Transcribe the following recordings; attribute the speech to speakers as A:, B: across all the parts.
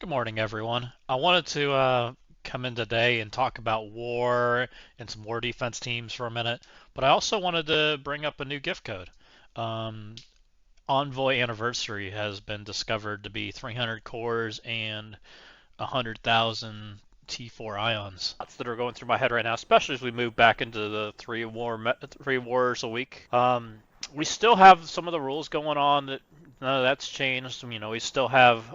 A: Good morning, everyone. I wanted to come in today and talk about war and some war defense teams for a minute, but I also wanted to bring up a new gift code. Um, Envoy Anniversary has been discovered to be 300 cores and 100,000 T4 ions. That's that are going through my head right now, especially as we move back into the three wars a week. We still have some of the rules going on that none of that's changed. We still have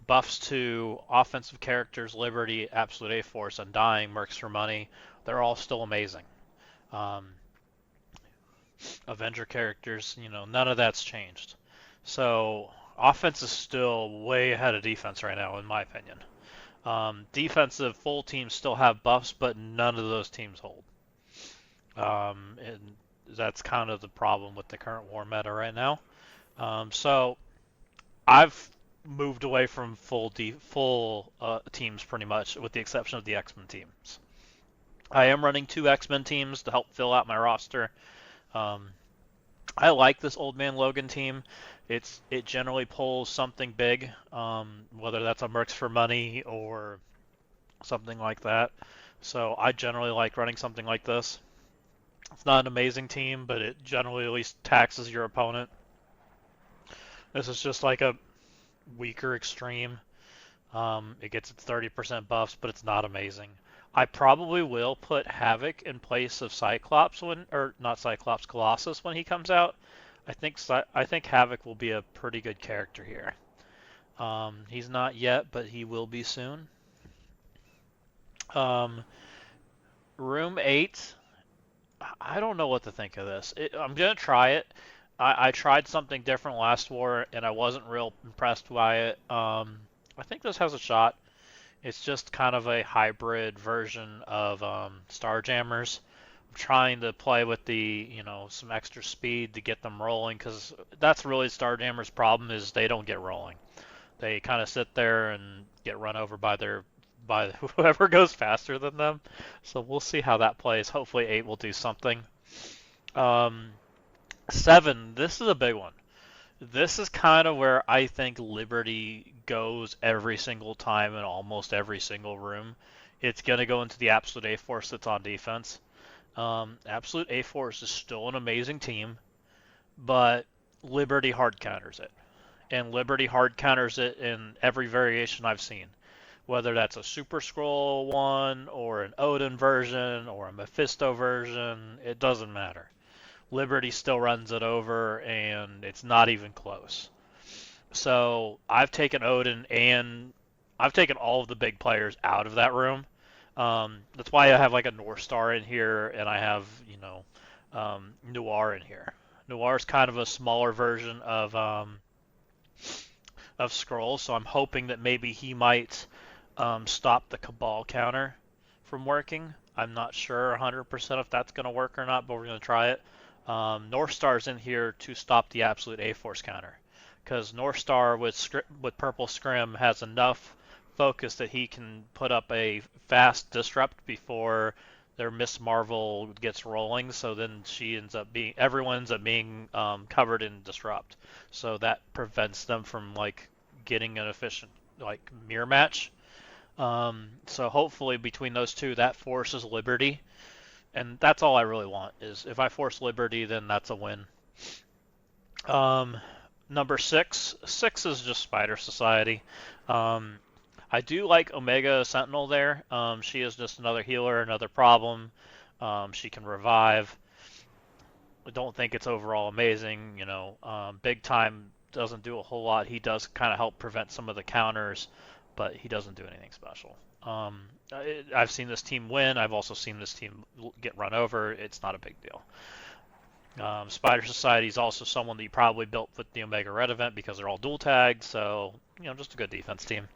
A: buffs to offensive characters, Liberty, Absolute A-Force, Undying, Mercs for Money. They're all still amazing. Um, Avenger characters, none of that's changed. So offense is still way ahead of defense right now, in my opinion. Defensive full teams still have buffs, but none of those teams hold. And that's kind of the problem with the current war meta right now. So I've moved away from full teams pretty much, with the exception of the X-Men teams. I am running two X-Men teams to help fill out my roster. Um, I like this Old Man Logan team. It generally pulls something big, whether that's a Mercs for Money or something like that. So I generally like running something like this. It's not an amazing team, but it generally at least taxes your opponent. This is just like a weaker extreme. It gets its 30% buffs, but it's not amazing. I probably will put Havoc in place of Cyclops or not Cyclops, Colossus when he comes out. I think Havoc will be a pretty good character here. He's not yet, but he will be soon. Um, Room 8, I don't know what to think of this. I'm gonna try it. I tried something different last war, and I wasn't real impressed by it. I think this has a shot. It's just kind of a hybrid version of Starjammers. I'm trying to play with some extra speed to get them rolling, because that's really Starjammers' problem is they don't get rolling. They kind of sit there and get run over by whoever goes faster than them. So we'll see how that plays. Hopefully 8 will do something. Um, 7, this is a big one. This is kind of where I think Liberty goes every single time in almost every single room. It's going to go into the Absolute A-Force that's on defense. Absolute A-Force is still an amazing team, but Liberty hard counters it. And Liberty hard counters it in every variation I've seen. Whether that's a Super Skrull one, or an Odin version, or a Mephisto version, it doesn't matter. Liberty still runs it over, and it's not even close. So I've taken Odin and I've taken all of the big players out of that room. That's why I have like a North Star in here, and I have Noir in here. Noir is kind of a smaller version of Skrull, so I'm hoping that maybe he might stop the Cabal counter from working. I'm not sure 100% if that's going to work or not, but we're going to try it. North Star's in here to stop the Absolute A-Force counter, because North Star with Purple Scrim has enough focus that he can put up a fast disrupt before their Miss Marvel gets rolling. So then everyone ends up being covered in disrupt. So that prevents them from like getting an efficient like mirror match. So hopefully between those two, that forces Liberty, and that's all I really want. Is if I force Liberty, then that's a win. Um, Number 6, 6 is just Spider Society. Um, I do like Omega Sentinel there. She is just another healer, another problem. She can revive. I don't think it's overall amazing. Big Time doesn't do a whole lot. He does kind of help prevent some of the counters, but he doesn't do anything special. I've seen this team win. I've also seen this team get run over. It's not a big deal. Spider Society is also someone that you probably built with the Omega Red event because they're all dual tagged, so just a good defense team.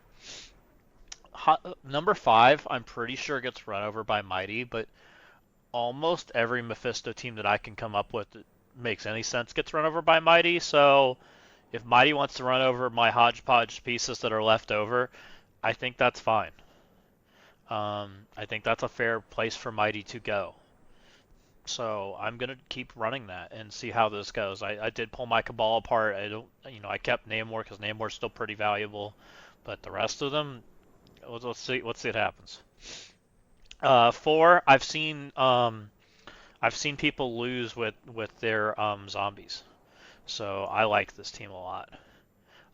A: Number 5, I'm pretty sure gets run over by Mighty, but almost every Mephisto team that I can come up with that makes any sense gets run over by Mighty. So if Mighty wants to run over my hodgepodge pieces that are left over, I think that's fine. I think that's a fair place for Mighty to go. So I'm gonna keep running that and see how this goes. I did pull my Cabal apart. I don't, I kept Namor because Namor's still pretty valuable, but the rest of them, let's see. Let's see what happens. Four, I've seen people lose with their zombies, so I like this team a lot.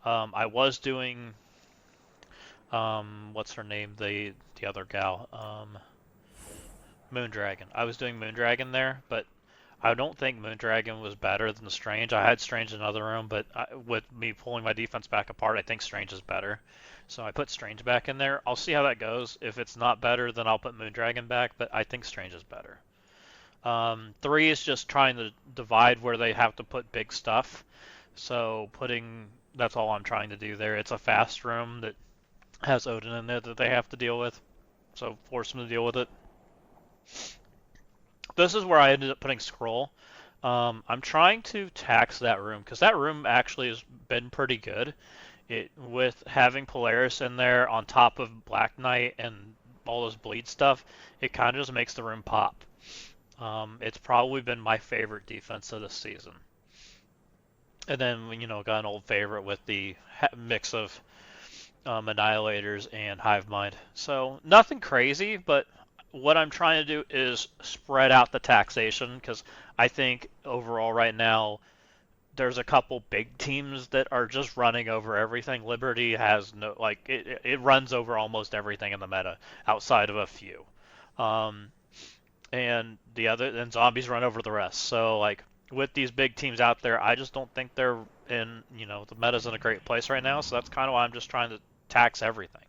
A: I was doing what's her name? The other gal, Moondragon. I was doing Moondragon there, but I don't think Moondragon was better than Strange. I had Strange in another room, but with me pulling my defense back apart, I think Strange is better. So I put Strange back in there. I'll see how that goes. If it's not better, then I'll put Moondragon back, but I think Strange is better. Three is just trying to divide where they have to put big stuff. So that's all I'm trying to do there. It's a fast room that has Odin in there that they have to deal with. So force them to deal with it. This is where I ended up putting Skrull. I'm trying to tax that room because that room actually has been pretty good. It with having Polaris in there on top of Black Knight and all this bleed stuff, it kind of just makes the room pop. It's probably been my favorite defense of this season. And then got an old favorite with the mix of Annihilators and Hive Mind. So nothing crazy, but what I'm trying to do is spread out the taxation because I think overall right now there's a couple big teams that are just running over everything. Liberty has no it runs over almost everything in the meta outside of a few. Um, and zombies run over the rest. So like with these big teams out there, I just don't think they're in the meta's in a great place right now. So that's kind of why I'm just trying to tax everything.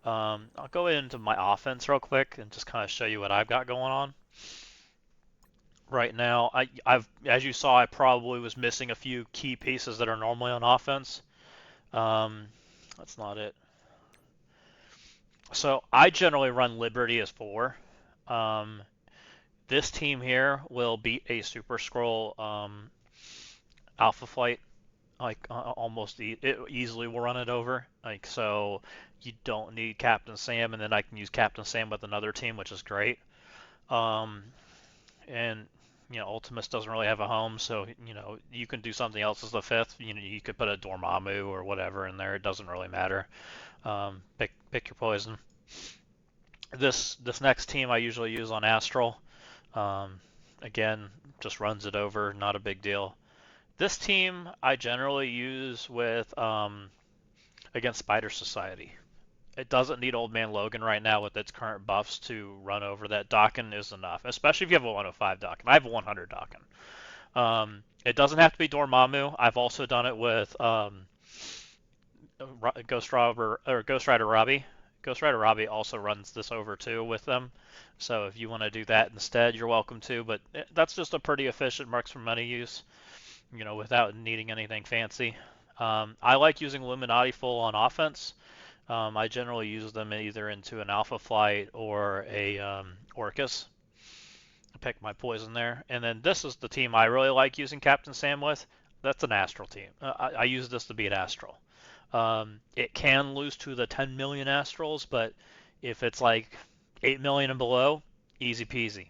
A: I'll go into my offense real quick and just kind of show you what I've got going on right now. I've as you saw, I probably was missing a few key pieces that are normally on offense. Um, that's not it. So I generally run Liberty as 4. Um, this team here will beat a Super Skrull Alpha Flight. Like almost it easily will run it over. Like so, you don't need Captain Sam, and then I can use Captain Sam with another team, which is great. Um, and Ultimus doesn't really have a home, so you can do something else as the 5th. You could put a Dormammu or whatever in there. It doesn't really matter. Pick your poison. This next team I usually use on Astral. Um, again, just runs it over, not a big deal. This team I generally use with against Spider Society. It doesn't need Old Man Logan right now with its current buffs to run over that. Dakin is enough, especially if you have a 105 Dakin. I have a 100 Dakin. It doesn't have to be Dormammu. I've also done it with Ghost Rider Robbie. Ghost Rider Robbie also runs this over too with them. So if you want to do that instead, you're welcome to. But that's just a pretty efficient marks for money use, without needing anything fancy. I like using Illuminati full on offense. I generally use them either into an Alpha Flight or a Orcus. Pick my poison there. And then this is the team I really like using Captain Sam with. That's an Astral team. I use this to beat Astral. It can lose to the 10 million Astrals, but if it's like 8 million and below, easy peasy.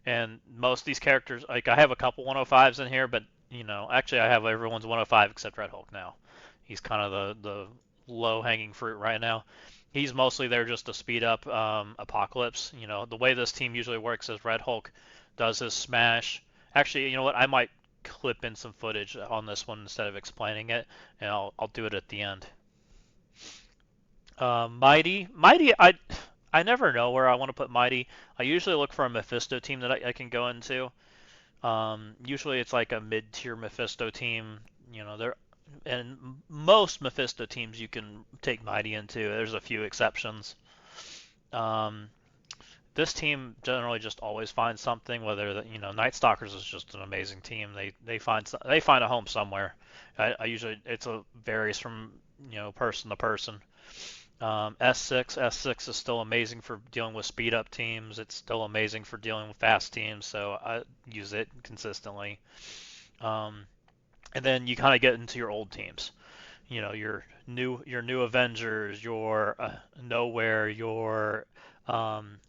A: And most of these characters, like I have a couple 105s in here, but actually I have everyone's 105 except Red Hulk now. He's kind of the low hanging fruit right now. He's mostly there just to speed up Apocalypse. The way this team usually works is Red Hulk does his smash. Actually, you know what? I might clip in some footage on this one instead of explaining it, and I'll do it at the end. Mighty. I never know where I want to put Mighty. I usually look for a Mephisto team that I can go into. Usually it's like a mid-tier Mephisto team. They're and most Mephisto teams you can take Mighty into. There's a few exceptions. Um, this team generally just always finds something. Whether Night Stalkers is just an amazing team. They find a home somewhere. I usually varies from person to person. S6 is still amazing for dealing with speed up teams. It's still amazing for dealing with fast teams. So I use it consistently. Um, and then you kind of get into your old teams. Your new Avengers, your Nowhere, your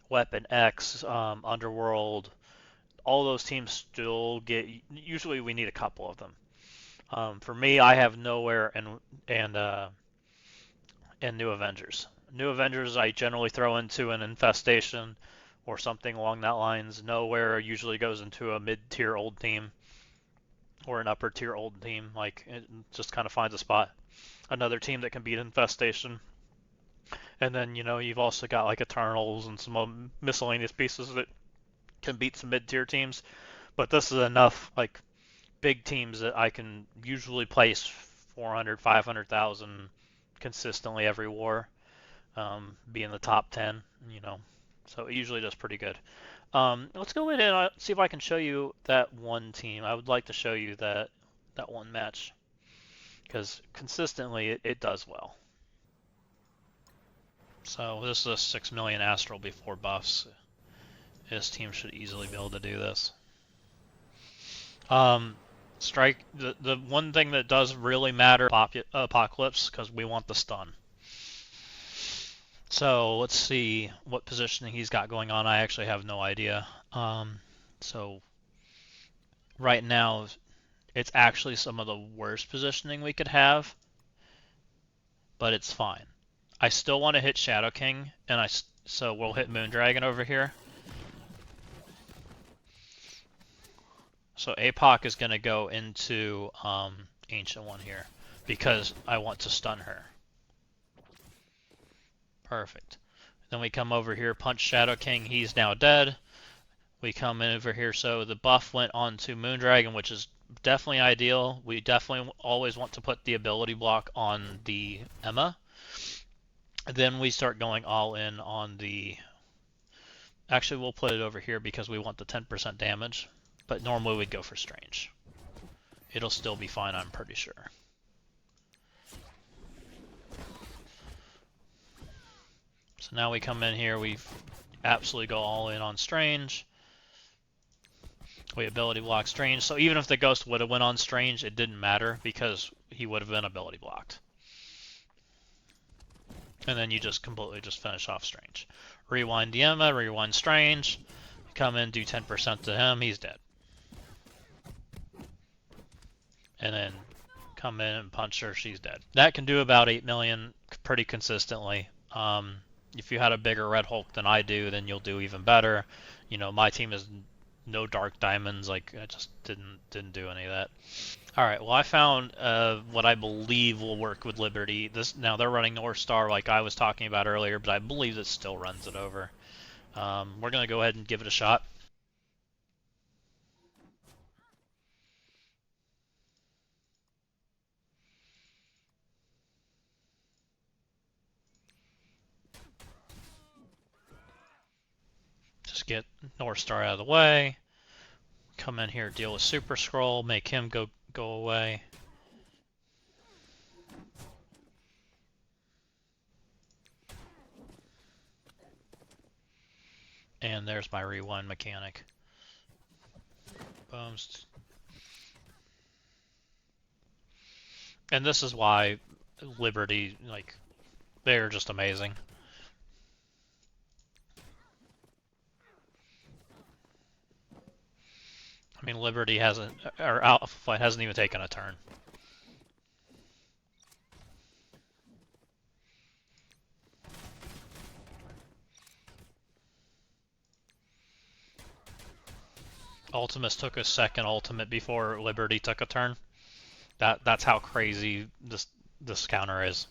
A: Weapon X, Underworld. All those teams still get. Usually, we need a couple of them. For me, I have Nowhere and and new Avengers. New Avengers I generally throw into an infestation or something along that lines. Nowhere usually goes into a mid-tier old team or an upper-tier old team. Like it just kind of finds a spot. Another team that can beat infestation. And then you've also got like Eternals and some miscellaneous pieces that can beat some mid-tier teams. But this is enough like big teams that I can usually place 400, 500,000 consistently every war, be in the top 10. So it usually does pretty good. Let's go in and see if I can show you that one team. I would like to show you that one match because consistently it does well. So this is a 6 million Astral before buffs. This team should easily be able to do this. Strike the one thing that does really matter Apocalypse because we want the stun. So let's see what positioning he's got going on. I actually have no idea. So right now it's actually some of the worst positioning we could have, but it's fine. I still want to hit Shadow King, and so we'll hit Moondragon over here. So Apoc is going to go into Ancient One here because I want to stun her. Perfect. Then we come over here, punch Shadow King. He's now dead. We come in over here, so the buff went on to Moondragon, which is definitely ideal. We definitely always want to put the ability block on the Emma. Then we start going all in on the... Actually, we'll put it over here because we want the 10% damage. But normally we'd go for Strange. It'll still be fine, I'm pretty sure. So now we come in here, we absolutely go all in on Strange. We ability block Strange. So even if the Ghost would have went on Strange, it didn't matter because he would have been ability blocked. And then you just completely just finish off Strange. Rewind the Emma, rewind Strange. Come in, do 10% to him, he's dead. And then come in and punch her, she's dead. That can do about 8 million pretty consistently. If you had a bigger Red Hulk than I do, then you'll do even better. My team is no Dark Diamonds, like I just didn't do any of that. Alright, well I found what I believe will work with Liberty. Now they're running North Star like I was talking about earlier, but I believe it still runs it over. We're going to go ahead and give it a shot. Just get North Star out of the way. Come in here, deal with Super Skrull, make him go away. And there's my rewind mechanic. Booms. And this is why Liberty, like, they're just amazing. I mean, Liberty hasn't, or Alpha Flight hasn't even taken a turn. Ultimus took a second ultimate before Liberty took a turn. That's how crazy this counter is.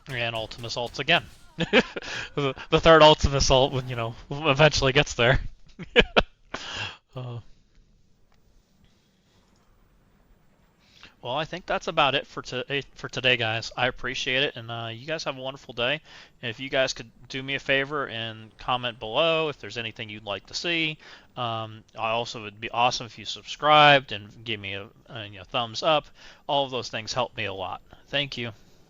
A: And Ultimus ults again. the third Ultimus ult, eventually gets there. Well, Well, I think that's about it for today, guys. I appreciate it, and you guys have a wonderful day. And if you guys could do me a favor and comment below if there's anything you'd like to see. I also would be awesome if you subscribed and give me a thumbs up. All of those things help me a lot. Thank you.